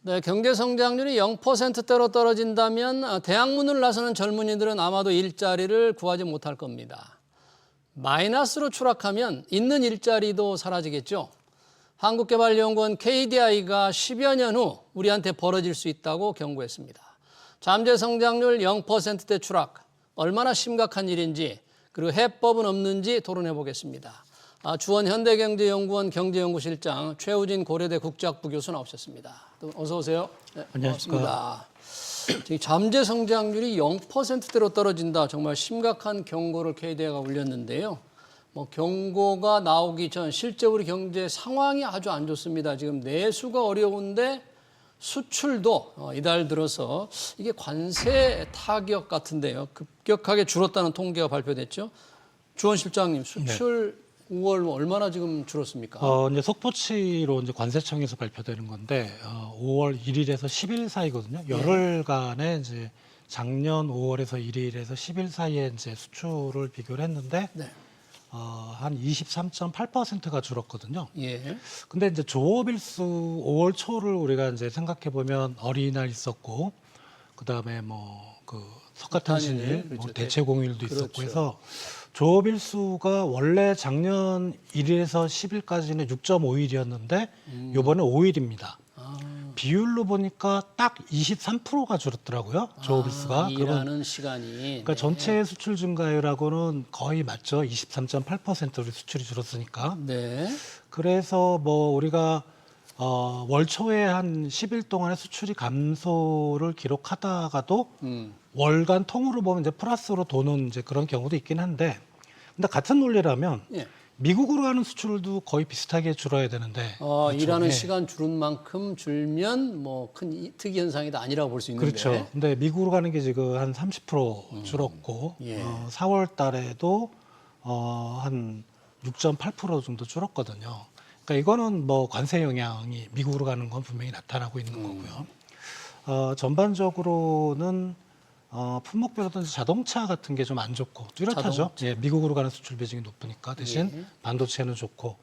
네, 경제 성장률이 0%대로 떨어진다면 대학문을 나서는 젊은이들은 아마도 일자리를 구하지 못할 겁니다. 마이너스로 추락하면 있는 일자리도 사라지겠죠. 한국개발연구원 KDI가 10여 년 후 우리한테 벌어질 수 있다고 경고했습니다. 잠재 성장률 0%대 추락, 얼마나 심각한 일인지 그리고 해법은 없는지 토론해 보겠습니다. 주원 현대경제연구원 경제연구실장 최우진 고려대 국제학부 교수 나오셨습니다. 어서 오세요. 네, 안녕하십니까. 잠재 성장률이 0%대로 떨어진다. 정말 심각한 경고를 KDI가 울렸는데요. 경고가 나오기 전 실제 우리 경제 상황이 아주 안 좋습니다. 지금 내수가 어려운데 수출도 이달 들어서 이게 관세 타격 같은데요. 급격하게 줄었다는 통계가 발표됐죠. 주원 실장님, 수출 네. 5월 얼마나 지금 줄었습니까? 이제 속보치로 이제 관세청에서 발표되는 건데 5월 1일에서 10일 사이거든요. 열흘간에 이제 작년 5월에서 1일에서 10일 사이에 이제 수출을 비교를 했는데 네. 한 23.8%가 줄었거든요. 예. 근데 이제 조업일수 5월 초를 우리가 이제 생각해 보면 어린이날 있었고 그다음에 그 석가탄신일, 그렇죠. 대체공휴일도 그렇죠. 있었고 해서 조업일수가 원래 작년 1일에서 10일까지는 6.5일이었는데 요번에 5일입니다. 비율로 보니까 딱 23%가 줄었더라고요. 조업일수가. 일하는 시간이. 그러니까 전체 수출 증가율하고는 거의 맞죠. 23.8% 우리 수출이 줄었으니까. 네. 그래서 우리가 월 초에 한 10일 동안의 수출이 감소를 기록하다가도 월간 통으로 보면 이제 플러스로 도는 이제 그런 경우도 있긴 한데, 근데 같은 논리라면 예. 미국으로 하는 수출도 거의 비슷하게 줄어야 되는데. 그렇죠. 일하는 예. 시간 줄은 만큼 줄면 큰 특이 현상이다 아니라고 볼 수 있는데. 그렇죠. 근데 미국으로 가는 게 지금 한 30% 줄었고, 예. 4월 달에도 한 6.8% 정도 줄었거든요. 그러니까 이거는 관세 영향이 미국으로 가는 건 분명히 나타나고 있는 거고요. 전반적으로는 품목별로든지 자동차 같은 게 좀 안 좋고 뚜렷하죠. 예, 미국으로 가는 수출 비중이 높으니까 대신 예. 반도체는 좋고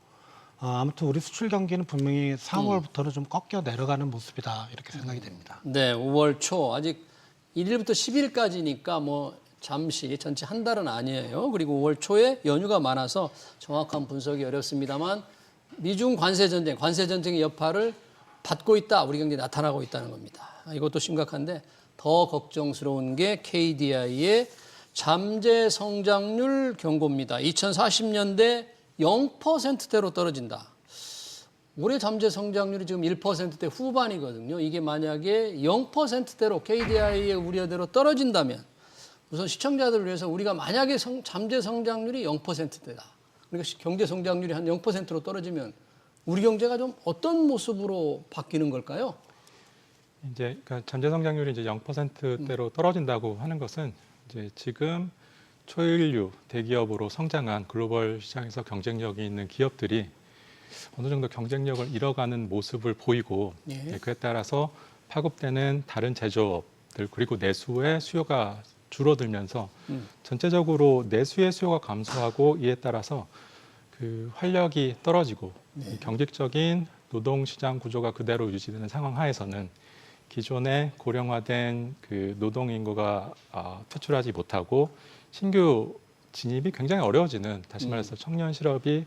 아무튼 우리 수출 경기는 분명히 4월부터는 좀 꺾여 내려가는 모습이다 이렇게 생각이 됩니다. 네, 5월 초 아직 1일부터 10일까지니까 잠시 전체 한 달은 아니에요. 그리고 5월 초에 연휴가 많아서 정확한 분석이 어렵습니다만 미중 관세 전쟁의 여파를 받고 있다. 우리 경제에 나타나고 있다는 겁니다. 이것도 심각한데 더 걱정스러운 게 KDI의 잠재 성장률 경고입니다. 2040년대 0%대로 떨어진다. 올해 잠재 성장률이 지금 1%대 후반이거든요. 이게 만약에 0%대로 KDI의 우려대로 떨어진다면 우선 시청자들을 위해서 우리가 만약에 잠재 성장률이 0%대다. 그러니까 경제 성장률이 한 0%로 떨어지면 우리 경제가 좀 어떤 모습으로 바뀌는 걸까요? 이제 그러니까 잠재 성장률이 이제 0%대로 떨어진다고 하는 것은 이제 지금 초일류 대기업으로 성장한 글로벌 시장에서 경쟁력이 있는 기업들이 어느 정도 경쟁력을 잃어가는 모습을 보이고 예. 그에 따라서 파급되는 다른 제조업들 그리고 내수의 수요가 줄어들면서 전체적으로 내수의 수요가 감소하고 이에 따라서 그 활력이 떨어지고 경직적인 노동시장 구조가 그대로 유지되는 상황 하에서는 기존의 고령화된 그 노동 인구가 퇴출하지 못하고 신규 진입이 굉장히 어려워지는 다시 말해서 청년 실업이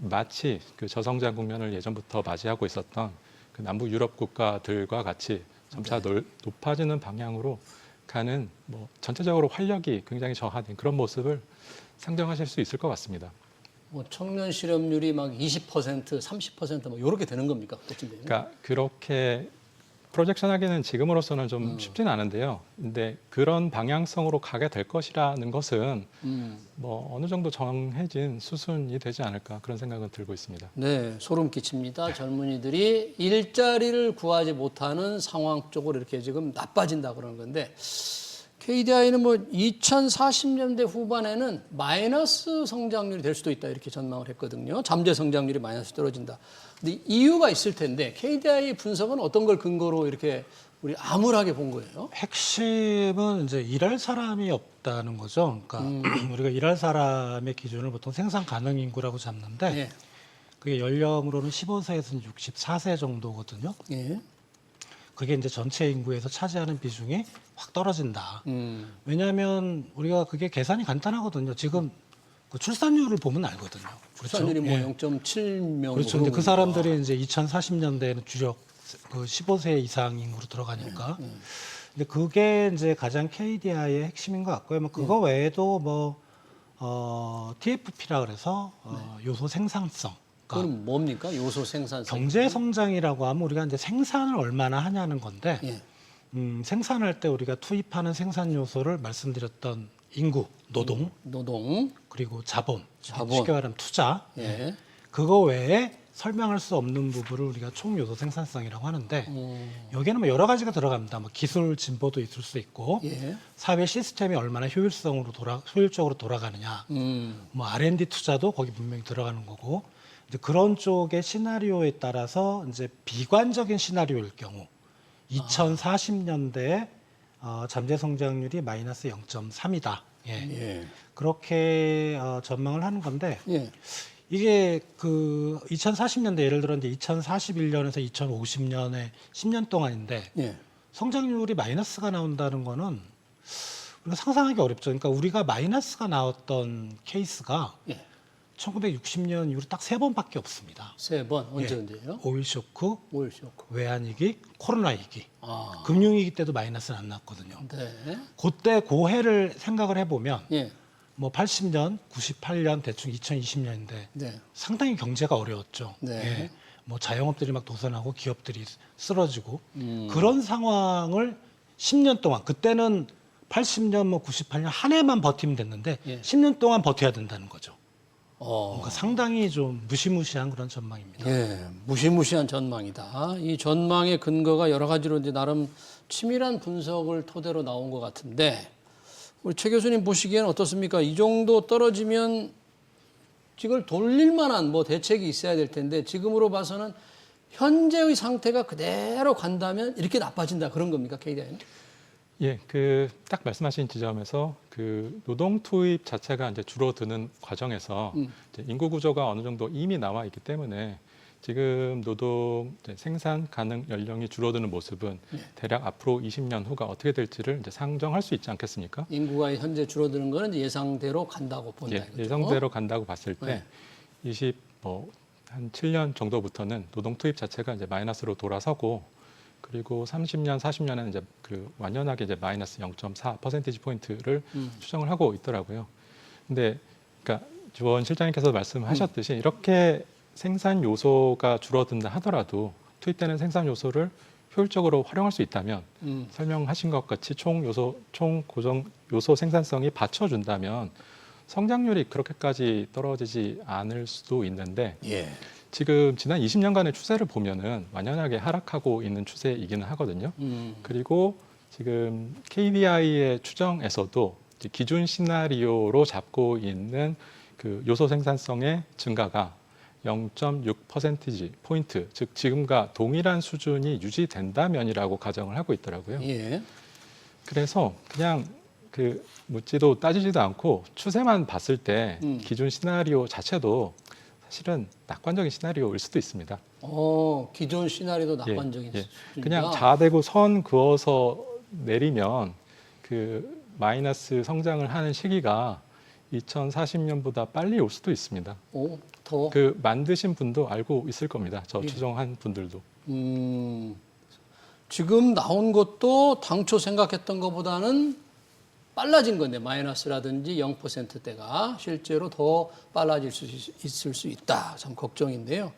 마치 저성장 국면을 예전부터 맞이하고 있었던 그 남부 유럽 국가들과 같이 점차 높아지는 방향으로 가는 전체적으로 활력이 굉장히 저하된 그런 모습을 상정하실 수 있을 것 같습니다. 청년 실업률이 20%, 30% 이렇게 되는 겁니까? 그러니까 그렇게 프로젝션하기는 지금으로서는 좀 쉽지는 않은데요. 근데 그런 방향성으로 가게 될 것이라는 것은 어느 정도 정해진 수순이 되지 않을까 그런 생각은 들고 있습니다. 네, 소름 끼칩니다. 젊은이들이 일자리를 구하지 못하는 상황 쪽으로 이렇게 지금 나빠진다 그러는 건데 KDI는 2040년대 후반에는 마이너스 성장률이 될 수도 있다 이렇게 전망을 했거든요. 잠재 성장률이 마이너스 떨어진다. 근데 이유가 있을 텐데 KDI 분석은 어떤 걸 근거로 이렇게 우리 암울하게 본 거예요? 핵심은 이제 일할 사람이 없다는 거죠. 그러니까 우리가 일할 사람의 기준을 보통 생산 가능 인구라고 잡는데 예. 그게 연령으로는 15세에서 64세 정도거든요. 예. 그게 이제 전체 인구에서 차지하는 비중이 확 떨어진다. 왜냐하면 우리가 그게 계산이 간단하거든요. 지금 그 출산율을 보면 알거든요. 출산율이 뭐 예. 0.7명 그렇죠. 이제 그 사람들이 이제 2040년대에는 주력 그 15세 이상 인구로 들어가니까. 근데 그게 이제 가장 KDI의 핵심인 것 같고요. 뭐 그거 외에도 뭐 TFP라 그래서 요소 생산성. 그러니까 그건 뭡니까? 요소 생산성. 경제 성장이라고 하면 우리가 이제 생산을 얼마나 하냐는 건데 예. 생산할 때 우리가 투입하는 생산 요소를 말씀드렸던 인구, 노동, 노동. 그리고 자본, 자본. 쉽게 말하면 투자. 예. 그거 외에 설명할 수 없는 부분을 우리가 총 요소 생산성이라고 하는데 여기에는 뭐 여러 가지가 들어갑니다. 뭐 기술 진보도 있을 수 있고 예. 사회 시스템이 얼마나 효율적으로 돌아가느냐. 뭐 R&D 투자도 거기 분명히 들어가는 거고 이제 그런 쪽의 시나리오에 따라서 이제 비관적인 시나리오일 경우 2040년대에 잠재 성장률이 마이너스 0.3이다. 예. 예. 그렇게 전망을 하는 건데 예. 이게 그 2040년대 예를 들어 이제 2041년에서 2050년에 10년 동안인데 예. 성장률이 마이너스가 나온다는 거는 우리가 상상하기 어렵죠. 그러니까 우리가 마이너스가 나왔던 케이스가 예. 1960년 이후로 딱 3번밖에 없습니다. 3번 언제 예. 언제요? 오일 쇼크, 오일 쇼크. 외환위기, 코로나 위기. 아. 금융위기 때도 마이너스는 안 났거든요. 네. 그때 고해를 생각을 해보면 예. 뭐 80년, 98년, 대충 2020년인데 네. 상당히 경제가 어려웠죠. 네. 예. 뭐 자영업들이 막 도산하고 기업들이 쓰러지고 그런 상황을 10년 동안 그때는 80년 뭐 98년 한 해만 버티면 됐는데 예. 10년 동안 버텨야 된다는 거죠. 어. 그러니까 상당히 좀 무시무시한 그런 전망입니다. 예, 무시무시한 전망이다. 이 전망의 근거가 여러 가지로 이제 나름 치밀한 분석을 토대로 나온 것 같은데 우리 최 교수님 보시기에는 어떻습니까? 이 정도 떨어지면 이걸 돌릴 만한 뭐 대책이 있어야 될 텐데 지금으로 봐서는 현재의 상태가 그대로 간다면 이렇게 나빠진다 그런 겁니까, KDI는? 예, 그 딱 말씀하신 지점에서 그 노동 투입 자체가 이제 줄어드는 과정에서 이제 인구 구조가 어느 정도 이미 나와 있기 때문에 지금 노동 이제 생산 가능 연령이 줄어드는 모습은 대략 앞으로 20년 후가 어떻게 될지를 이제 상정할 수 있지 않겠습니까? 인구가 현재 줄어드는 거는 이제 예상대로 간다고 본다. 예, 이거죠? 예상대로 간다고 봤을 때 네. 한 7년 정도부터는 노동 투입 자체가 이제 마이너스로 돌아서고 그리고 30년, 40년에는 이제 그 완연하게 이제 마이너스 0.4 퍼센티지 포인트를 추정을 하고 있더라고요. 근데 그러니까 주원 실장님께서 말씀하셨듯이 이렇게 생산 요소가 줄어든다 하더라도 투입되는 생산 요소를 효율적으로 활용할 수 있다면 설명하신 것 같이 총 고정 요소 생산성이 받쳐준다면 성장률이 그렇게까지 떨어지지 않을 수도 있는데 예. 지금 지난 20년간의 추세를 보면은 완연하게 하락하고 있는 추세이기는 하거든요. 그리고 지금 KDI의 추정에서도 이제 기준 시나리오로 잡고 있는 그 요소 생산성의 증가가 0.6 퍼센티지 포인트, 즉 지금과 동일한 수준이 유지된다면이라고 가정을 하고 있더라고요. 예. 그래서 그냥 그 묻지도 따지지도 않고 추세만 봤을 때 기준 시나리오 자체도 사실은 낙관적인 시나리오일 수도 있습니다. 기존 시나리오도 낙관적인 예. 수준이다. 그냥 자대고 선 그어서 내리면 그 마이너스 성장을 하는 시기가 2040년보다 빨리 올 수도 있습니다. 더. 그 만드신 분도 알고 있을 겁니다. 저 예. 추정한 분들도. 지금 나온 것도 당초 생각했던 것보다는 빨라진 건데 마이너스라든지 0%대가 실제로 더 빨라질 수 있을 수 있다. 참 걱정인데요.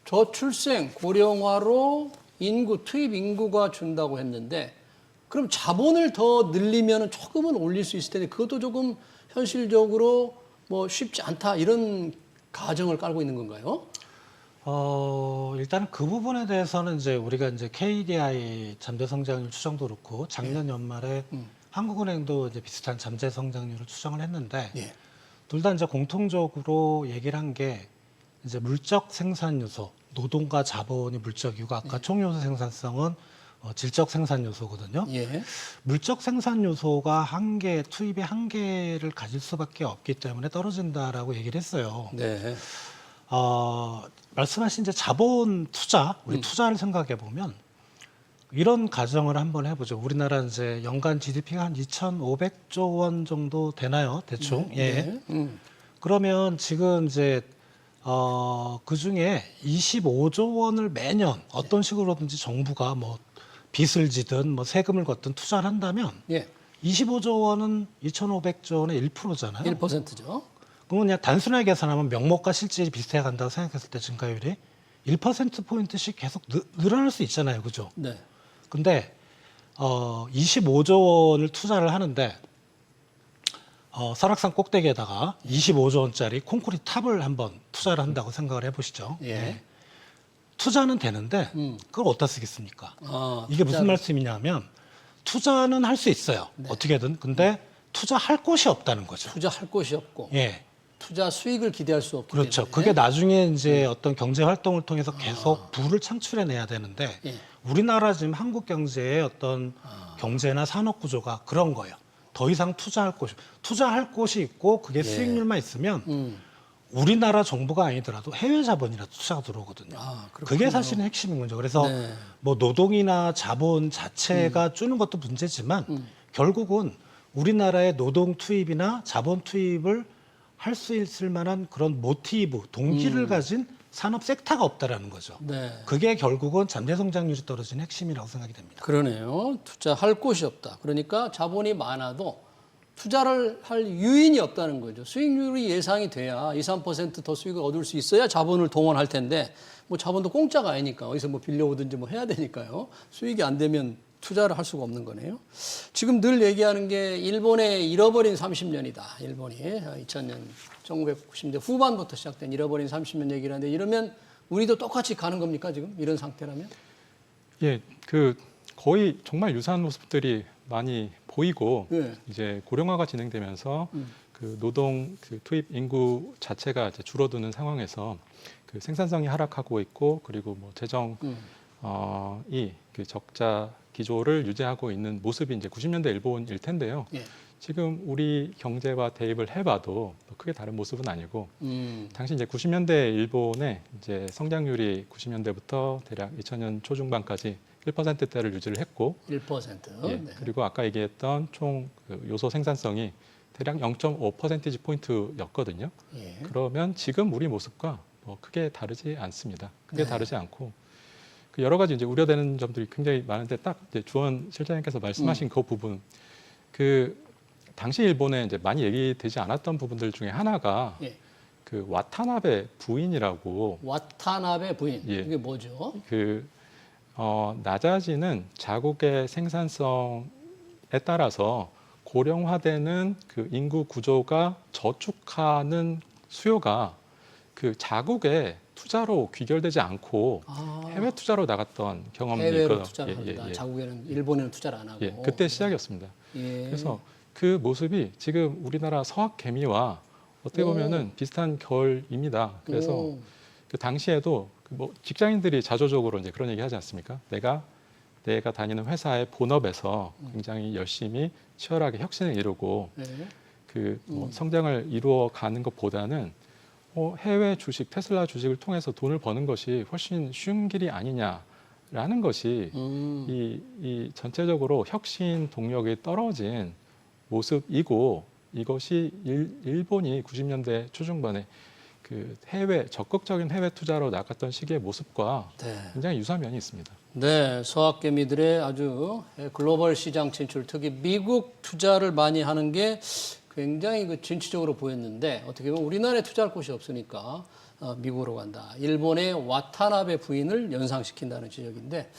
저출생 고령화로 인구 투입 인구가 준다고 했는데 그럼 자본을 더 늘리면 조금은 올릴 수 있을 텐데 그것도 조금 현실적으로 뭐 쉽지 않다 이런 가정을 깔고 있는 건가요? 일단은 그 부분에 대해서는 이제 우리가 이제 KDI 잠재 성장률 추정도 그렇고 작년 연말에 한국은행도 이제 비슷한 잠재 성장률을 추정을 했는데 예. 둘 다 이제 공통적으로 얘기를 한 게 이제 물적 생산 요소, 노동과 자본이 물적이고 아까 총요소 생산성은 질적 생산 요소거든요. 예. 물적 생산 요소가 투입의 한계를 가질 수밖에 없기 때문에 떨어진다라고 얘기를 했어요. 네. 말씀하신 이제 자본 투자, 우리 투자를 생각해 보면 이런 가정을 한번 해보죠. 우리나라 이제 연간 GDP가 한 2,500조 원 정도 되나요, 대충? 예. 그러면 지금 이제 그 중에 25조 원을 매년 어떤 식으로든지 정부가 뭐 빚을 지든 뭐 세금을 걷든 투자를 한다면 예. 25조 원은 2,500조 원의 1%잖아요. 1%죠. 그러면 그냥 단순하게 계산하면 명목과 실질이 비슷해 간다고 생각했을 때 증가율이 1%포인트씩 계속 늘어날 수 있잖아요. 그죠? 네. 근데 25조 원을 투자를 하는데 설악산 꼭대기에다가 25조 원짜리 콘크리트 탑을 한번 투자를 한다고 생각을 해보시죠. 예. 네. 투자는 되는데 그걸 어디다 쓰겠습니까? 이게 무슨 투자를. 말씀이냐면 투자는 할 수 있어요. 네. 어떻게든. 근데 투자할 곳이 없다는 거죠. 투자할 곳이 없고 예. 투자 수익을 기대할 수 없기 그렇죠. 때문에. 그게 나중에 이제 어떤 경제 활동을 통해서 계속 부를 창출해내야 되는데 예. 우리나라 지금 한국 경제의 어떤 경제나 산업 구조가 그런 거예요. 더 이상 투자할 곳이 있고 그게 수익률만 있으면 우리나라 정부가 아니더라도 해외 자본이라도 투자가 들어오거든요. 그렇군요. 그게 사실은 핵심인 거죠. 그래서 네. 뭐 노동이나 자본 자체가 주는 것도 문제지만 결국은 우리나라의 노동 투입이나 자본 투입을 할 수 있을 만한 그런 모티브, 동기를 가진 산업 섹터가 없다라는 거죠. 네. 그게 결국은 잠재 성장률이 떨어지는 핵심이라고 생각이 됩니다. 그러네요. 투자할 곳이 없다. 그러니까 자본이 많아도 투자를 할 유인이 없다는 거죠. 수익률이 예상이 돼야 2, 3%더 수익을 얻을 수 있어야 자본을 동원할 텐데 뭐 자본도 공짜가 아니니까 어디서 뭐 빌려오든지 뭐 해야 되니까요. 수익이 안 되면 투자를 할 수가 없는 거네요. 지금 늘 얘기하는 게 일본의 잃어버린 30년이다. 일본이 2000년, 1990년대 후반부터 시작된 잃어버린 30년 얘기를 하는데 이러면 우리도 똑같이 가는 겁니까 지금 이런 상태라면? 예, 거의 정말 유사한 모습들이 많이 보이고 예. 이제 고령화가 진행되면서 그 노동 투입 인구 자체가 이제 줄어드는 상황에서 그 생산성이 하락하고 있고 그리고 뭐 재정 그 적자 기조를 유지하고 있는 모습이 이제 90년대 일본일 텐데요. 예. 지금 우리 경제와 대입을 해봐도 크게 다른 모습은 아니고 당시 이제 90년대 일본의 이제 성장률이 90년대부터 대략 2000년 초중반까지 1%대를 유지를 했고 1%. 예, 네. 그리고 아까 얘기했던 총 그 요소 생산성이 대략 0.5%포인트 포인트였거든요. 예. 그러면 지금 우리 모습과 뭐 크게 다르지 않습니다. 크게 네. 다르지 않고 그 여러 가지 이제 우려되는 점들이 굉장히 많은데 딱 이제 주원 실장님께서 말씀하신 그 부분 그 당시 일본에 이제 많이 얘기되지 않았던 부분들 중에 하나가 예. 그 와타나베 부인이라고 와타나베 부인. 예. 이게 뭐죠? 낮아지는 자국의 생산성에 따라서 고령화되는 그 인구 구조가 저축하는 수요가 그 자국의 투자로 귀결되지 않고 해외 투자로 나갔던 경험이 해외로 있거든요. 투자를 한다. 예. 자국에는 일본에는 투자를 안 하고. 예, 그때 시작이었습니다. 예. 그래서 그 모습이 지금 우리나라 서학 개미와 어떻게 보면은 비슷한 결입니다. 그래서 오. 그 당시에도 뭐 직장인들이 자조적으로 이제 그런 얘기 하지 않습니까? 내가 다니는 회사의 본업에서 굉장히 열심히 치열하게 혁신을 이루고 예. 뭐 성장을 이루어 가는 것보다는 해외 주식, 테슬라 주식을 통해서 돈을 버는 것이 훨씬 쉬운 길이 아니냐라는 것이 이 전체적으로 혁신 동력이 떨어진 모습이고 이것이 일본이 90년대 초중반에 그 적극적인 해외 투자로 나갔던 시기의 모습과 네. 굉장히 유사한 면이 있습니다. 네, 서학개미들의 아주 글로벌 시장 진출, 특히 미국 투자를 많이 하는 게 굉장히 그 진취적으로 보였는데 어떻게 보면 우리나라에 투자할 곳이 없으니까 미국으로 간다. 일본의 와타나베 부인을 연상시킨다는 지적인데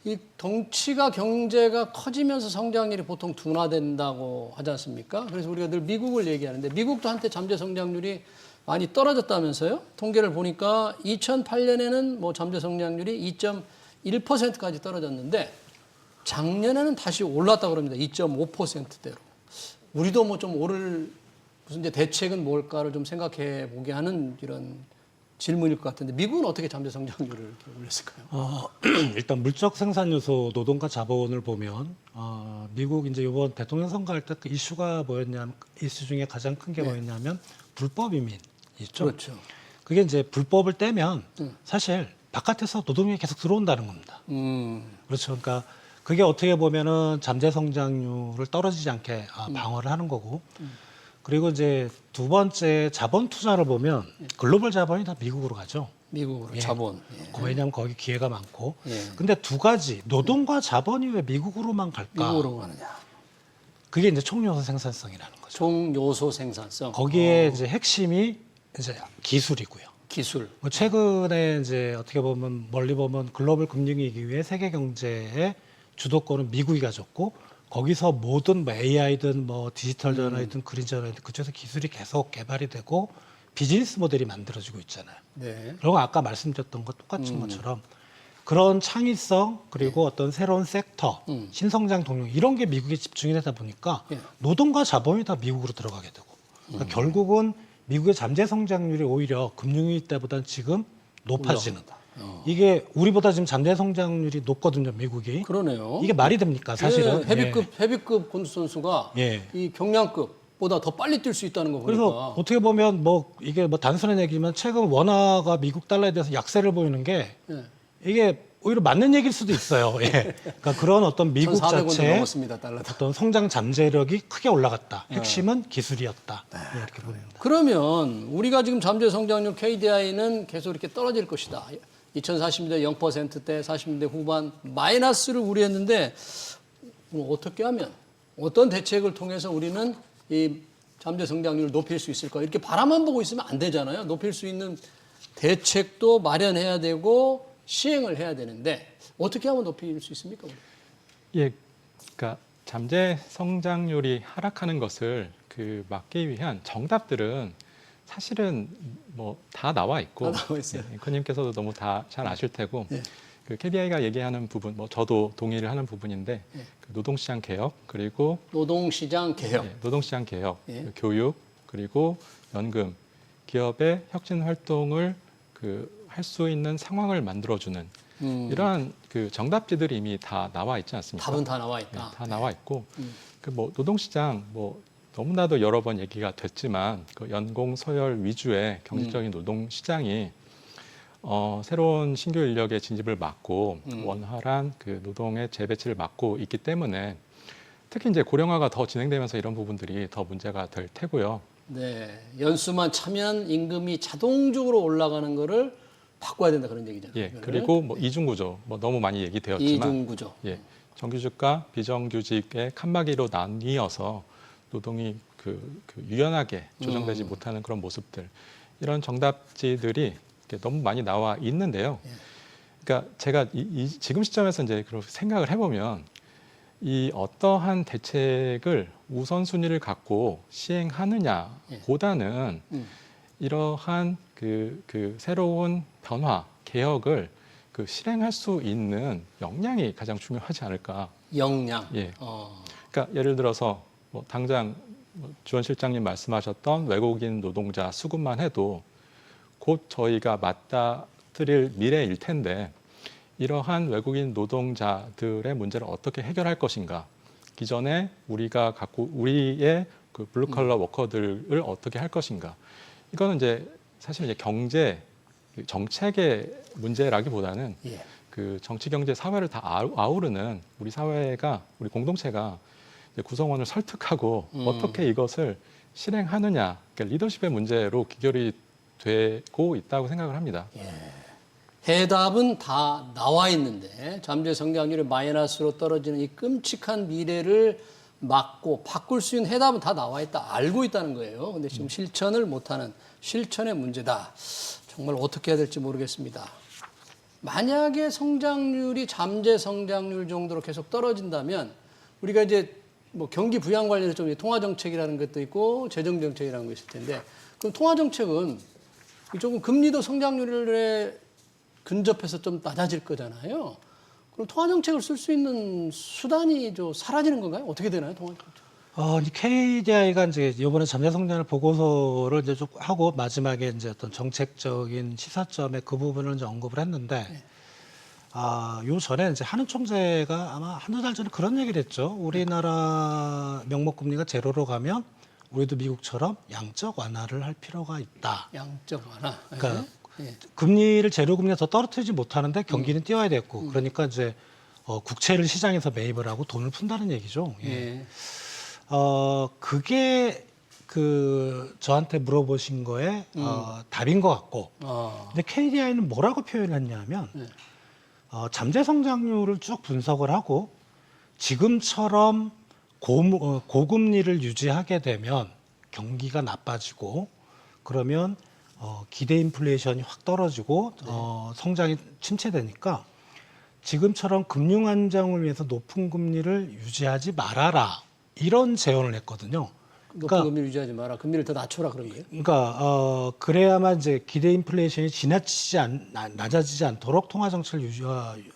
이 덩치가 경제가 커지면서 성장률이 보통 둔화된다고 하지 않습니까? 그래서 우리가 늘 미국을 얘기하는데 미국도 한때 잠재 성장률이 많이 떨어졌다면서요? 통계를 보니까 2008년에는 뭐 잠재 성장률이 2.1%까지 떨어졌는데 작년에는 다시 올랐다 그럽니다. 2.5%대로. 우리도 뭐 좀 오를 무슨 이제 대책은 뭘까를 좀 생각해 보게 하는 이런 질문일 것 같은데 미국은 어떻게 잠재 성장률을 이렇게 올렸을까요? 일단 물적 생산 요소 노동과 자본을 보면 미국 이제 이번 대통령 선거할 때 그 이슈가 뭐였냐면 이슈 중에 가장 큰 게 뭐였냐면 불법 이민 있죠. 그렇죠. 그게 이제 불법을 떼면 사실 바깥에서 노동력이 계속 들어온다는 겁니다. 그렇죠. 그러니까 그게 어떻게 보면은 잠재 성장률을 떨어지지 않게 방어를 하는 거고. 그리고 이제 두 번째 자본 투자를 보면 글로벌 자본이 다 미국으로 가죠. 미국으로 예. 자본. 왜냐하면 거기 기회가 많고. 예. 근데 두 가지 노동과 자본이 왜 미국으로만 갈까? 미국으로 가느냐. 그게 이제 총요소 생산성이라는 거죠. 총요소 생산성. 거기에 이제 핵심이 이제 기술이고요. 기술. 뭐 최근에 이제 어떻게 보면 멀리 보면 글로벌 금융위기 이후에 세계 경제의 주도권은 미국이 가졌고 거기서 모든 뭐 AI든 뭐 디지털 전화이든 그린 전화이든 그쪽에서 기술이 계속 개발이 되고 비즈니스 모델이 만들어지고 있잖아요. 네. 그리고 아까 말씀드렸던 것 똑같은 것처럼 그런 창의성 그리고 어떤 새로운 섹터, 신성장 동력 이런 게 미국에 집중이 되다 보니까 예. 노동과 자본이 다 미국으로 들어가게 되고 그러니까 결국은 미국의 잠재 성장률이 오히려 금융위기 때보다는 지금 높아지는. 이게 우리보다 지금 잠재 성장률이 높거든요, 미국이. 그러네요. 이게 말이 됩니까, 사실은? 예, 헤비급 권투 선수가 예. 이 경량급보다 더 빨리 뛸 수 있다는 거 보니까. 그래서 어떻게 보면 뭐 이게 뭐 단순한 얘기지만 최근 원화가 미국 달러에 대해서 약세를 보이는 게 예. 이게 오히려 맞는 얘기일 수도 있어요. 예. 그러니까 그런 어떤 미국 1,400원도 자체의 넘었습니다, 달러도. 어떤 성장 잠재력이 크게 올라갔다. 핵심은 기술이었다. 예, 이렇게 보입니다. 그러면 우리가 지금 잠재 성장률 KDI는 계속 이렇게 떨어질 것이다. 2040년대 0%대, 40년대 후반 마이너스를 우려했는데 어떻게 하면 어떤 대책을 통해서 우리는 이 잠재 성장률을 높일 수 있을까? 이렇게 바라만 보고 있으면 안 되잖아요. 높일 수 있는 대책도 마련해야 되고 시행을 해야 되는데 어떻게 하면 높일 수 있습니까? 예, 그러니까 잠재 성장률이 하락하는 것을 막기 위한 정답들은 사실은 뭐 다 나와 있고, 다 나와 있어요. 앵커님께서도 너무 다 잘 아실 테고, 예. 그 KDI가 얘기하는 부분, 뭐 저도 동의를 하는 부분인데, 그 노동시장 개혁 그리고 노동시장 개혁. 노동시장 개혁, 예. 그 교육 그리고 연금, 기업의 혁신 활동을 할 수 있는 상황을 만들어주는 이러한 그 정답지들이 이미 다 나와 있지 않습니까? 답은 다 나와 있다. 다 나와 있고 그 뭐 노동시장 뭐 너무나도 여러 번 얘기가 됐지만 그 연공 서열 위주의 경제적인 노동시장이 새로운 신규 인력의 진입을 막고 원활한 그 노동의 재배치를 막고 있기 때문에 특히 이제 고령화가 더 진행되면서 이런 부분들이 더 문제가 될 테고요. 네, 연수만 차면 임금이 자동적으로 올라가는 거를 바꿔야 된다 그런 얘기잖아요. 예, 그리고 뭐 이중구조, 뭐 너무 많이 얘기되었지만, 이중구조. 예, 정규직과 비정규직의 칸막이로 나뉘어서 노동이 유연하게 조정되지 못하는 그런 모습들, 이런 정답지들이 이렇게 너무 많이 나와 있는데요. 그러니까 제가 지금 시점에서 이제 그렇게 생각을 해보면 이 어떠한 대책을 우선순위를 갖고 시행하느냐보다는 이러한 그 새로운 개혁을 실행할 수 있는 역량이 가장 중요하지 않을까. 역량. 예. 그러니까 예를 들어서 뭐 당장 주원 실장님 말씀하셨던 외국인 노동자 수급만 해도 곧 저희가 맞닥뜨릴 미래일 텐데 이러한 외국인 노동자들의 문제를 어떻게 해결할 것인가. 기존에 우리가 갖고 우리의 그 블루컬러 워커들을 어떻게 할 것인가. 이거는 이제 사실 이제 경제 정책의 문제라기보다는 예. 그 정치, 경제, 사회를 다 아우르는 우리 사회가 우리 공동체가 이제 구성원을 설득하고 어떻게 이것을 실행하느냐, 그러니까 리더십의 문제로 귀결이 되고 있다고 생각을 합니다. 예. 해답은 다 나와 있는데 잠재 성장률이 마이너스로 떨어지는 이 끔찍한 미래를 막고 바꿀 수 있는 해답은 다 나와 있다. 알고 있다는 거예요. 근데 지금 실천을 못하는 실천의 문제다. 정말 어떻게 해야 될지 모르겠습니다. 만약에 성장률이 잠재 성장률 정도로 계속 떨어진다면 우리가 이제 뭐 경기 부양 관련해서 좀 통화 정책이라는 것도 있고 재정 정책이라는 거 있을 텐데 그럼 통화 정책은 조금 금리도 성장률에 근접해서 좀 낮아질 거잖아요. 그럼 통화 정책을 쓸 수 있는 수단이 좀 사라지는 건가요? 어떻게 되나요, 통화 정책? KDI가 이제 이번에 잠재 성장률 보고서를 이제 좀 하고 마지막에 이제 어떤 정책적인 시사점에 그 부분을 이제 언급을 했는데, 요 전에 이제 한은 총재가 아마 한두 달 전에 그런 얘기를 했죠. 우리나라 명목금리가 제로로 가면 우리도 미국처럼 양적 완화를 할 필요가 있다. 양적 완화. 그러니까 예. 금리를 제로금리가 더 떨어뜨리지 못하는데 경기는 띄워야 됐고 그러니까 이제 국채를 시장에서 매입을 하고 돈을 푼다는 얘기죠. 예. 예. 그게 저한테 물어보신 거에 답인 것 같고. 근데 KDI는 뭐라고 표현을 했냐면 네. 잠재 성장률을 쭉 분석을 하고 지금처럼 고금리를 유지하게 되면 경기가 나빠지고 그러면 기대 인플레이션이 확 떨어지고 성장이 침체되니까 지금처럼 금융 안정을 위해서 높은 금리를 유지하지 말아라 이런 제언을 했거든요. 높은 금리를 유지하지 마라. 금리를 더 낮춰라 그런 거예요. 그러니까 그래야만 이제 기대 인플레이션이 낮아지지 않도록 통화 정책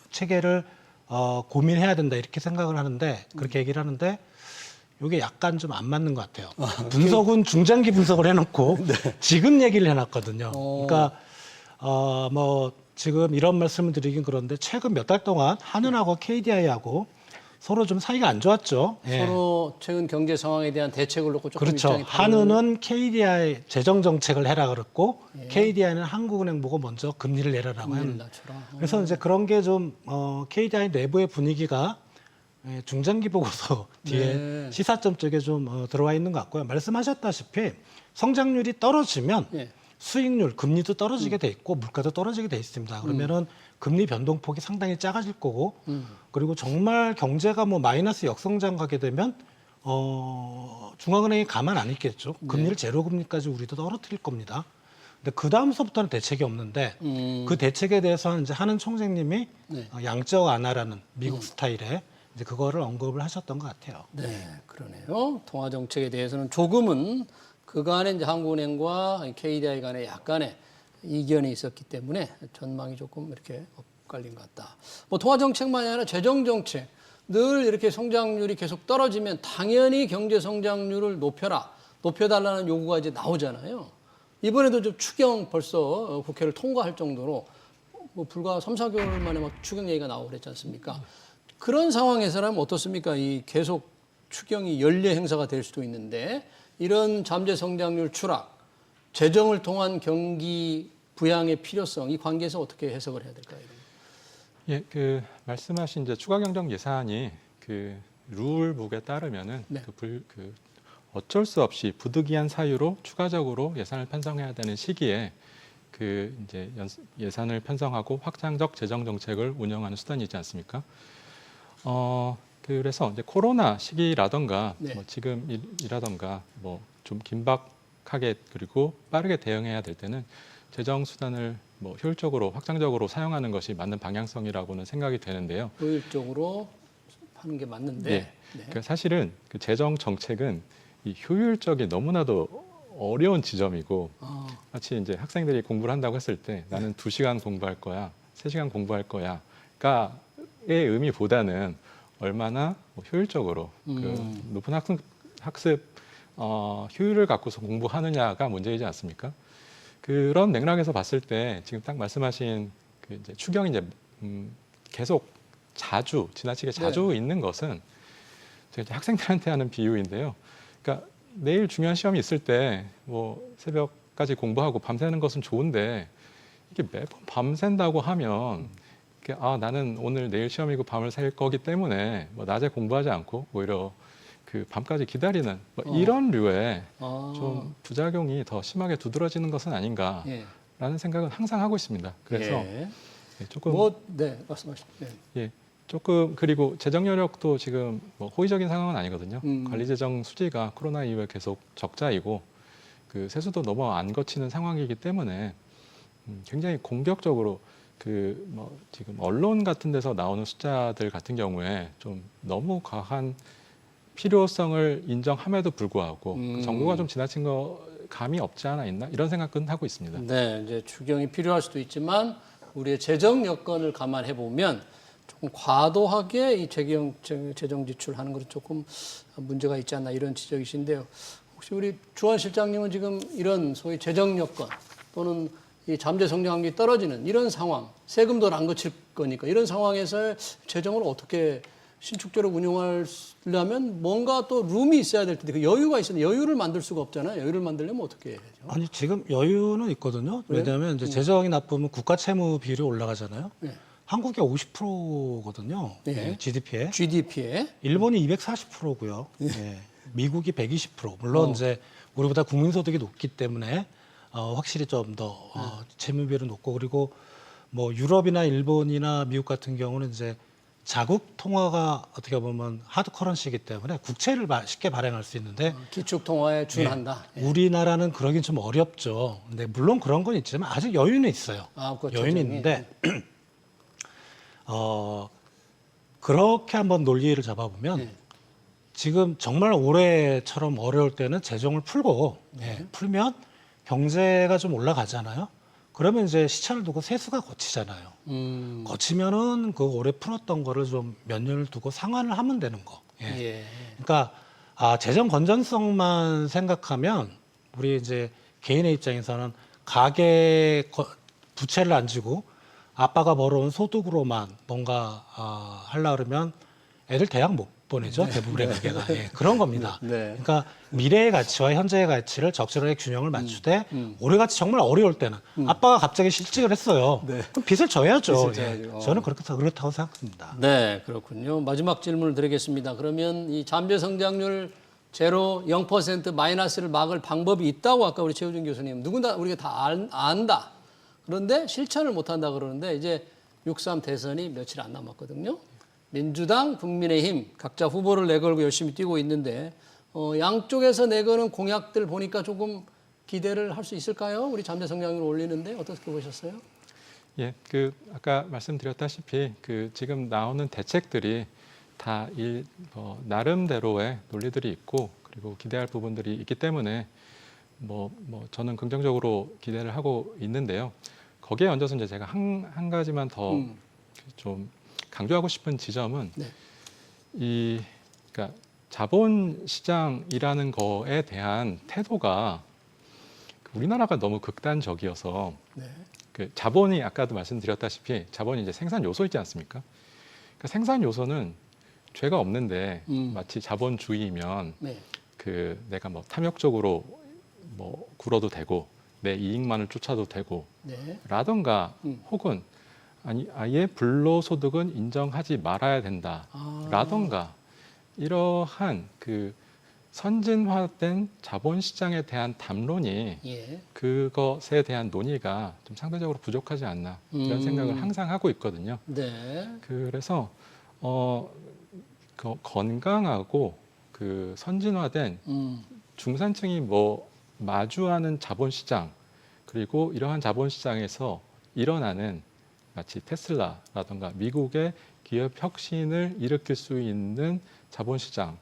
체계를 고민해야 된다 이렇게 생각을 하는데 그렇게 얘기를 하는데 이게 약간 좀 안 맞는 것 같아요. 분석은 중장기 분석을 해놓고 지금 얘기를 해놨거든요. 그러니까 뭐 지금 이런 말씀을 드리긴 그런데 최근 몇 달 동안 한은하고 KDI하고 서로 좀 사이가 안 좋았죠. 예. 서로 최근 경제 상황에 대한 대책을 놓고 조금 그렇죠. 입장이 다른. 한은은 KDI 재정 정책을 해라 그랬고 KDI는 한국은행 보고 먼저 금리를 내려라고 금리를 하는. 낮춰라. 그래서 이제 그런 게 좀 KDI 내부의 분위기가 중장기 보고서 뒤에 네. 시사점 쪽에 좀 들어와 있는 것 같고요. 말씀하셨다시피 성장률이 떨어지면 예. 수익률, 금리도 떨어지게 돼 있고 물가도 떨어지게 돼 있습니다. 그러면은 금리 변동폭이 상당히 작아질 거고 그리고 정말 경제가 뭐 마이너스 역성장 가게 되면 중앙은행이 가만 안 있겠죠. 금리를 제로 금리까지 우리도 떨어뜨릴 겁니다. 근데 그 다음서부터는 대책이 없는데 그 대책에 대해서는 이제 한은 총재님이 네. 양적 완화라는 미국 스타일의 이제 그거를 언급을 하셨던 것 같아요. 네, 그러네요. 통화 정책에 대해서는 조금은 그간에 이제 한국은행과 KDI 간에 약간의 이견이 있었기 때문에 전망이 조금 이렇게 엇갈린 것 같다. 뭐 통화 정책만이 아니라 재정 정책 늘 이렇게 성장률이 계속 떨어지면 당연히 경제 성장률을 높여달라는 요구가 이제 나오잖아요. 이번에도 좀 추경 벌써 국회를 통과할 정도로 뭐 불과 3, 4개월 만에 막 추경 얘기가 나오고 그랬지 않습니까? 그런 상황에서라면 어떻습니까? 이 계속 추경이 연례 행사가 될 수도 있는데 이런 잠재 성장률 추락, 재정을 통한 경기 부양의 필요성 이 관계에서 어떻게 해석을 해야 될까요? 예, 그 말씀하신 이제 추가 경정 예산이 그 룰북에 따르면은 네. 어쩔 수 없이 부득이한 사유로 추가적으로 예산을 편성해야 되는 시기에 그 이제 예산을 편성하고 확장적 재정 정책을 운영하는 수단이지 않습니까? 그래서 이제 코로나 시기라던가 네. 뭐 지금이라던가 뭐 좀 긴박하게 그리고 빠르게 대응해야 될 때는 재정 수단을 뭐 효율적으로 확장적으로 사용하는 것이 맞는 방향성이라고는 생각이 되는데요. 효율적으로 하는 게 맞는데 네. 그러니까 사실은 그 재정 정책은 이 효율적이 너무나도 어려운 지점이고 마치 이제 학생들이 공부를 한다고 했을 때 나는 2시간 공부할 거야, 3시간 공부할 거야가의 의미보다는 얼마나 효율적으로 그 높은 학습 효율을 갖고서 공부하느냐가 문제이지 않습니까? 그런 맥락에서 봤을 때 지금 딱 말씀하신 그 이제 추경이 이제 계속 지나치게 자주 있는 것은 제가 이제 학생들한테 하는 비유인데요. 그러니까 내일 중요한 시험이 있을 때 뭐 새벽까지 공부하고 밤새는 것은 좋은데 이게 매번 밤샌다고 하면 나는 오늘 내일 시험이고 밤을 샐 거기 때문에 뭐 낮에 공부하지 않고 오히려 그 밤까지 기다리는 뭐 이런 류의 좀 부작용이 더 심하게 두드러지는 것은 아닌가라는 생각은 항상 하고 있습니다. 그래서 조금 네, 말씀하십시오. 네. 예, 조금 그리고 재정 여력도 지금 뭐 호의적인 상황은 아니거든요. 관리 재정 수지가 코로나 이후에 계속 적자이고 그 세수도 너무 안 거치는 상황이기 때문에 굉장히 공격적으로 그 뭐 지금 언론 같은 데서 나오는 숫자들 같은 경우에 좀 너무 과한 필요성을 인정함에도 불구하고 정부가 좀 지나친 거 감이 없지 않아 있나 이런 생각은 하고 있습니다. 네, 이제 추경이 필요할 수도 있지만 우리의 재정 여건을 감안해 보면 조금 과도하게 이 재정 지출하는 것은 조금 문제가 있지 않나 이런 지적이신데요. 혹시 우리 주한 실장님은 지금 이런 소위 재정 여건 또는 이 잠재 성장률이 떨어지는 이런 상황, 세금도 안 거칠 거니까 이런 상황에서 재정을 어떻게 신축적으로 운영하려면 뭔가 또 룸이 있어야 될 텐데 그 여유가 있는데 여유를 만들 수가 없잖아요. 여유를 만들려면 어떻게 해야죠? 아니 지금 여유는 있거든요. 왜냐하면 이제 재정이 나쁘면 국가 채무 비율이 올라가잖아요. 네. 한국이 50%거든요. 네. GDP에. GDP에 일본이 240%고요. 예. 미국이 120%. 물론 이제 우리보다 국민소득이 높기 때문에 확실히 좀 더 채무 비율은 높고 그리고 뭐 유럽이나 일본이나 미국 같은 경우는 이제 자국 통화가 어떻게 보면 하드 커런시이기 때문에 국채를 쉽게 발행할 수 있는데 기축 통화에 준한다. 예. 우리나라는 그러긴 좀 어렵죠. 근데 물론 그런 건 있지만 아직 여유는 있어요. 그렇죠. 여유는 있는데 그렇게 한번 논리를 잡아보면 예. 지금 정말 올해처럼 어려울 때는 재정을 풀고 풀면 경제가 좀 올라가잖아요. 그러면 이제 시차를 두고 세수가 거치잖아요. 거치면은 그 올해 풀었던 거를 좀 몇 년을 두고 상환을 하면 되는 거. 예. 그러니까 재정 건전성만 생각하면 우리 이제 개인의 입장에서는 가계 부채를 안 지고 아빠가 벌어온 소득으로만 뭔가 하려 그러면 애들 대학 못 보내죠. 대부분의 가게가. 예, 그런 겁니다. 네. 그러니까 미래의 가치와 현재의 가치를 적절하게 균형을 맞추되 올해같이 정말 어려울 때는 아빠가 갑자기 실직을 했어요. 그럼 빚을 져야죠. 빚을 져야죠. 저는 그렇다고 생각합니다. 네, 그렇군요. 마지막 질문을 드리겠습니다. 그러면 이 잠재 성장률 제로 0% 마이너스를 막을 방법이 있다고 아까 우리 최우준 교수님 누구나 우리가 다 안다. 그런데 실천을 못 한다 그러는데 이제 6.3 대선이 며칠 안 남았거든요. 민주당, 국민의힘 각자 후보를 내걸고 열심히 뛰고 있는데 양쪽에서 내거는 공약들 보니까 조금 기대를 할 수 있을까요? 우리 잠재 성장률을 올리는데 어떻게 보셨어요? 예, 아까 말씀드렸다시피 지금 나오는 대책들이 다 나름대로의 논리들이 있고 그리고 기대할 부분들이 있기 때문에 저는 긍정적으로 기대를 하고 있는데요. 거기에 얹어서 이제 제가 한 가지만 더 좀 강조하고 싶은 지점은 그러니까 자본시장이라는 거에 대한 태도가 우리나라가 너무 극단적이어서 자본이 아까도 말씀드렸다시피 자본이 이제 생산 요소 있지 않습니까? 그러니까 생산 요소는 죄가 없는데 마치 자본주의면 내가 탐욕적으로 굴어도 되고 내 이익만을 쫓아도 되고 라던가 혹은 아예 불로소득은 인정하지 말아야 된다 라던가 이러한 선진화된 자본시장에 대한 담론이 그것에 대한 논의가 좀 상대적으로 부족하지 않나 이런 생각을 항상 하고 있거든요. 네. 그래서 건강하고 선진화된 중산층이 마주하는 자본시장 그리고 이러한 자본시장에서 일어나는 마치 테슬라라든가 미국의 기업 혁신을 일으킬 수 있는 자본시장에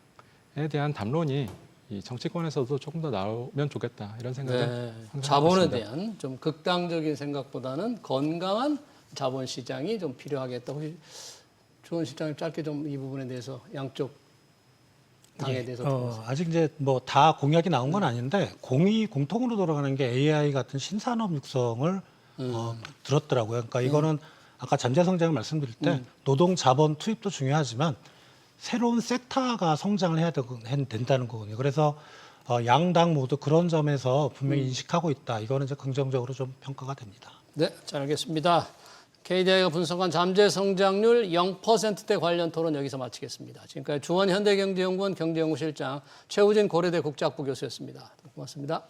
대한 담론이 이 정치권에서도 조금 더 나오면 좋겠다 이런 생각을 항상 자본에 하고 있습니다. 대한 좀 극단적인 생각보다는 건강한 자본시장이 좀 필요하겠다. 혹시 조원 실장님 짧게 좀 이 부분에 대해서 양쪽 당에 대해서 아직 이제 다 공약이 나온 건 아닌데 공통으로 돌아가는 게 AI 같은 신산업 육성을 들었더라고요. 그러니까 이거는 아까 잠재 성장을 말씀드릴 때 노동 자본 투입도 중요하지만 새로운 섹터가 성장을 해야 된다는 거거든요. 그래서 양당 모두 그런 점에서 분명히 인식하고 있다. 이거는 이제 긍정적으로 좀 평가가 됩니다. 네, 잘 알겠습니다. KDI가 분석한 잠재 성장률 0%대 관련 토론 여기서 마치겠습니다. 지금까지 주원 현대경제연구원 경제연구실장 최우진 고려대 국제학부 교수였습니다. 고맙습니다.